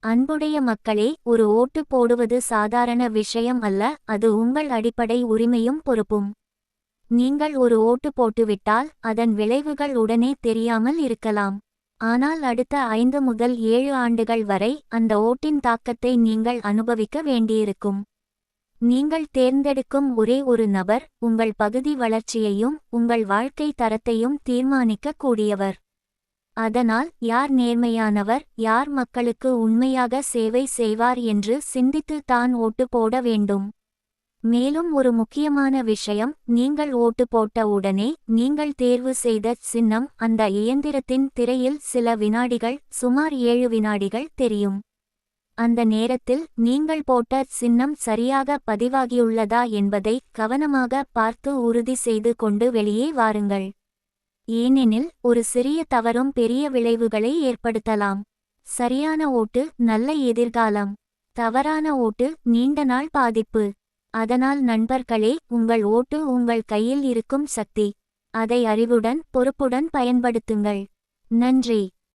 அன்புடைய மக்களே, ஒரு ஓட்டு போடுவது சாதாரண விஷயம் அல்ல, அது உங்கள் அடிப்படை உரிமையும் பொறுப்பும். நீங்கள் ஒரு ஓட்டு போட்டுவிட்டால் அதன் விளைவுகள் உடனே தெரியாமல் இருக்கலாம். ஆனால் அடுத்த 5 முதல் 7 ஆண்டுகள் வரை அந்த ஓட்டின் தாக்கத்தை நீங்கள் அனுபவிக்க வேண்டியிருக்கும். நீங்கள் தேர்ந்தெடுக்கும் ஒரே ஒரு நபர் உங்கள் பகுதி வளர்ச்சியையும் உங்கள் வாழ்க்கை தரத்தையும் தீர்மானிக்கக் கூடியவர். அதனால் யார் நேர்மையானவர், யார் மக்களுக்கு உண்மையாக சேவை செய்வார் என்று சிந்தித்து தான் ஓட்டு போட வேண்டும். மேலும் ஒரு முக்கியமான விஷயம், நீங்கள் ஓட்டு போட்ட உடனே நீங்கள் தேர்வு செய்த சின்னம் அந்த இயந்திரத்தின் திரையில் சில வினாடிகள், சுமார் 7 வினாடிகள் தெரியும். அந்த நேரத்தில் நீங்கள் போட்ட சின்னம் சரியாக பதிவாகியுள்ளதா என்பதை கவனமாக பார்த்து உறுதி செய்து கொண்டு வெளியே வாருங்கள். ஏனெனில் ஒரு சிறிய தவறும் பெரிய விளைவுகளை ஏற்படுத்தலாம். சரியான ஓட்டு நல்ல எதிர்காலம், தவறான ஓட்டு நீண்ட நாள் பாதிப்பு. அதனால் நண்பர்களே, உங்கள் ஓட்டு உங்கள் கையில் இருக்கும் சக்தி. அதை அறிவுடன் பொறுப்புடன் பயன்படுத்துங்கள். நன்றி.